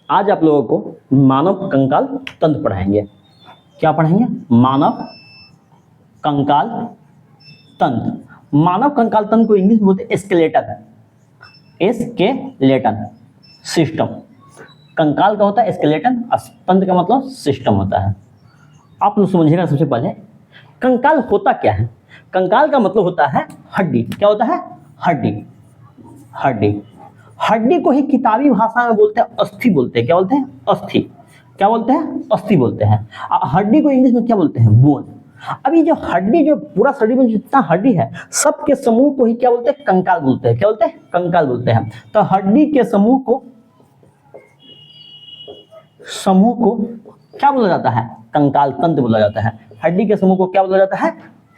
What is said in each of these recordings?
आज आप लोगों को मानव कंकाल तंत्र पढ़ाएंगे। क्या पढ़ाएंगे? मानव कंकाल तंत्र। मानव कंकाल तंत्र को इंग्लिश में बोलते हैं स्केलेटन। Skeleton system. कंकाल का होता है स्केलेटन, तंत्र का मतलब सिस्टम होता है। आप लोग समझिएगा, सबसे पहले कंकाल होता क्या है। कंकाल का मतलब होता है हड्डी। क्या होता है? हड्डी। हड्डी हड्डी को ही किताबी भाषा में बोलते हैं अस्थि बोलते हैं। क्या बोलते हैं? अस्थि। क्या बोलते हैं? अस्थि बोलते हैं। हड्डी को इंग्लिश में क्या बोलते हैं? बोन। अभी जो हड्डी, जो पूरा शरीर में जितना हड्डी है, सबके समूह को ही क्या बोलते हैं? कंकाल बोलते हैं। क्या बोलते हैं? कंकाल बोलते हैं। तो हड्डी के समूह को क्या बोला जाता है? कंकाल तंत्र बोला जाता है। हड्डी के समूह को क्या बोला जाता है?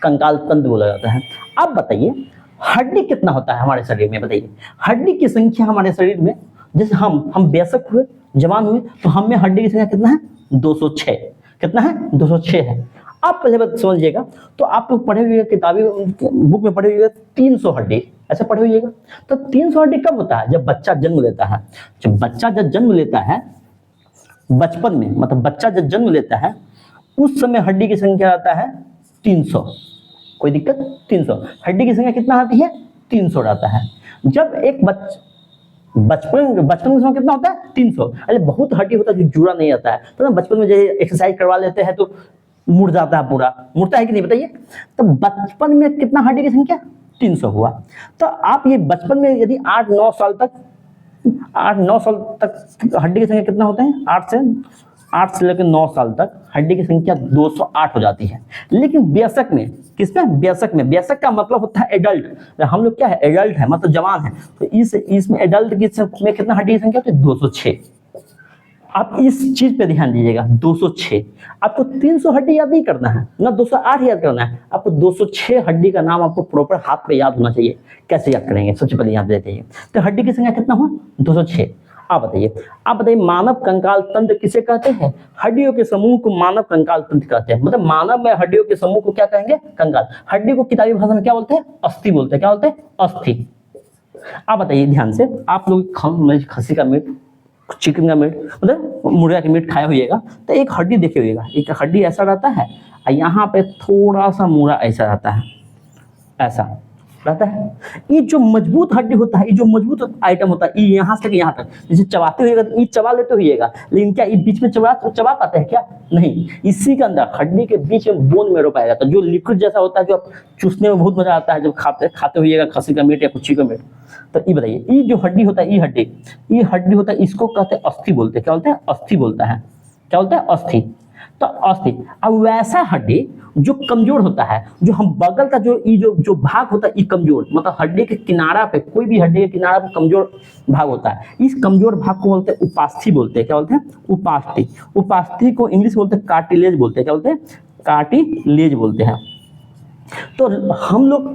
कंकाल तंत्र बोला जाता है। अब बताइए हड्डी कितना होता है हमारे शरीर में? बताइए हड्डी की संख्या हमारे शरीर में, जैसे हम वयस्क हुए, जवान हुए, तो हम में हड्डी की संख्या कितना है? 206। कितना है? 206 है। आप पहले बात समझिएगा, तो आप लोग पढ़े हुए किताबी बुक में पढ़े हुए 300 हड्डी, ऐसा पढ़े हुइएगा। तो 300 हड्डी कब होता है? जब बच्चा जन्म लेता है। जब बच्चा जन्म लेता है बचपन में, मतलब बच्चा जब जन्म लेता है उस समय हड्डी की संख्या आता है 300। कोई दिक्कत? 300 हड्डी की संख्या कितना आती है? 300 आता है। जब एक बचपन के समय कितना होता है? 300। अरे बहुत हड्डी होता है जो जुड़ा नहीं आता है, तो ना बचपन में जो एक्सरसाइज करवा लेते हैं तो मुड़ जाता है, पूरा मुड़ता है कि नहीं बताइए। तो बचपन में कितना हड्डी की संख्या? 300 हुआ। तो आप ये बचपन में यदि 8-9 साल तक हड्डी की संख्या कितना होते हैं? 8 से लेकर 9 साल तक हड्डी की संख्या 208 हो जाती है। लेकिन वयस्क में, किसमें? वयस्क में। वयस्क का मतलब होता है एडल्ट। हम लोग क्या है? एडल्ट है, मतलब जवान है। तो इसमें एडल्ट में कितना हड्डी की संख्या होती है? 206। आप इस चीज पे ध्यान दीजिएगा, 206। आपको 300 हड्डी याद नहीं करना है, ना 208 याद करना है, आपको 206 हड्डी का नाम आपको प्रॉपर हाथ पे याद होना चाहिए। कैसे याद करेंगे? सबसे पहले याद देते हैं। तो हड्डी की संख्या कितना हुआ? 206। आप बताइए मानव कंकाल तंत्र किसे कहते हैं? हड्डियों के समूह को मानव कंकाल तंत्र कहते हैं। मतलब मानव में हड्डियों के समूह को क्या कहेंगे? कंकाल। हड्डी को किताबी भाषा में क्या बोलते हैं? अस्थि बोलते हैं। क्या बोलते हैं? अस्थि। आप बताइए ध्यान से, आप लोग खस्सी का मीट, चिकन का मीट, मतलब मुर्गा का मीट खाया होइएगा, तो एक हड्डी देखे होइएगा। एक हड्डी ऐसा रहता है और यहाँ पे थोड़ा सा मुर्गा ऐसा रहता है, ऐसा रहता है। ये जो मजबूत हड्डी होता है, ये जो मजबूत आइटम होता है, ये यहाँ से यहाँ तक जैसे चबाते होइएगा तो ये चबा लेते होइएगा, लेकिन क्या ये बीच में चबा पाते हैं क्या? नहीं। इसी के अंदर हड्डी के बीच में बोन मैरो पाया जाता है, जो लिक्विड जैसा होता है, जो चूसने में बहुत मजा आता है जब खाते होइएगा खस्सी का मीट या कुछ का मीट। तो ये बताइए, ये जो हड्डी होता है, ये हड्डी होता है, इसको कहते हैं अस्थि बोलते हैं। क्या बोलते हैं? अस्थि बोलता है। क्या बोलते हैं? अस्थि। तो अस्थि। अब वैसा हड्डी जो कमजोर होता है, जो हम बगल का जो भाग होता है, ये कमजोर, मतलब हड्डी के किनारा पे, कोई भी हड्डी के किनारा पे कमजोर भाग होता है, इस कमजोर भाग को बोलते हैं उपास्थि बोलते हैं। क्या बोलते हैं? उपास्थि। उपास्थि को इंग्लिश बोलते हैं कार्टिलेज बोलते हैं। क्या बोलते हैं? कार्टिलेज बोलते हैं। तो हम लोग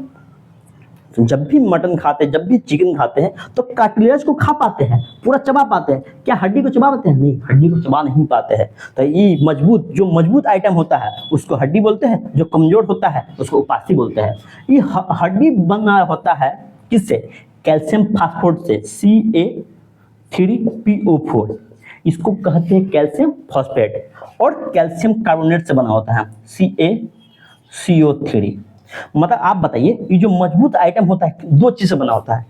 जब भी मटन खाते हैं, जब भी चिकन खाते हैं, तो कार्टिलेज को खा पाते हैं, पूरा चबा पाते हैं। क्या हड्डी को चबा पाते हैं? नहीं, हड्डी को चबा नहीं पाते हैं। तो ये जो मजबूत आइटम होता है उसको हड्डी बोलते हैं, जो कमजोर होता है उसको उपास्थि बोलते हैं। ये हड्डी बना होता है किससे? कैल्शियम फास्फोरेट से, Ca3PO4। इसको कहते हैं कैल्शियम फॉस्फेट। और कैल्शियम कार्बोनेट से बना होता है, CaCO3। मतलब आप बताइए, ये जो मजबूत आइटम होता है 2 चीज से बना होता है।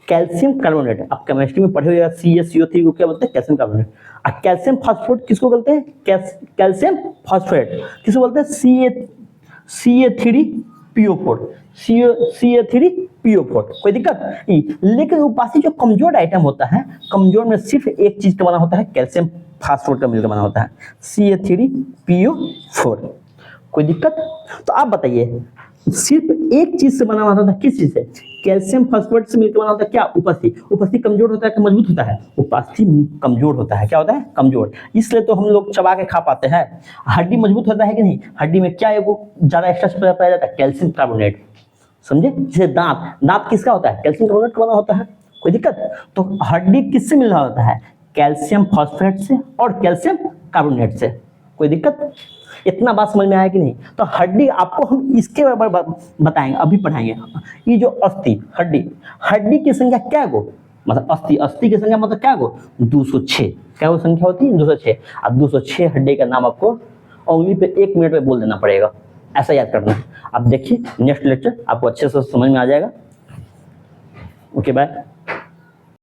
कैल्शियम कार्बोनेट, आप केमिस्ट्री में पढ़े हुए CaCO3 को क्या बोलते हैं? Calcium carbonate. और कैल्शियम फास्फोरेट किसको बोलते हैं? कैल्शियम फास्फेट किसको बोलते हैं? Ca3PO4। Ca3PO4। कोई दिक्कत? लेकिन उपास्थि जो कमजोर आइटम होता है, कमजोर में सिर्फ एक चीज का बना होता है, कैल्शियम फास्फोरेट का मिलकर बना होता है, Ca3PO4। कोई दिक्कत? तो आप बताइए, सिर्फ एक चीज से बना होता है, किस चीज से? कैल्शियम फास्फेट से मिलकर बना होता है क्या? उपास्थि। उपास्थि कमजोर होता है कि मजबूत होता है? उपास्थि कमजोर होता है। क्या होता है? कमजोर। इसलिए तो हम लोग चबा के खा पाते हैं। हड्डी मजबूत होता है कि नहीं? हड्डी में क्या ज्यादा एक्स्ट्रा पाया जाता है? Calcium carbonate. समझे? जैसे दांत किसका होता है? कैल्शियम कार्बोनेट का बना होता है। कोई दिक्कत? तो हड्डी किससे मिल रहा होता है? कैल्शियम फॉस्फेट से और कैल्शियम कार्बोनेट से। कोई दिक्कत? इतना बात समझ में आया कि नहीं? तो हड्डी आपको हम इसके बारे में बताएंगे, अभी पढ़ाएंगे। ये जो अस्थि हड्डी की संख्या क्या गो? मतलब अस्थि, अस्थि की संख्या मतलब क्या को 206, क्या वो संख्या होती है 206। अब 206 हड्डी का नाम आपको उंगली पे 1 मिनट में बोल देना पड़ेगा, ऐसा याद करना है। अब देखिए नेक्स्ट लेक्चर आपको अच्छे से समझ में आ जाएगा। Okay bye.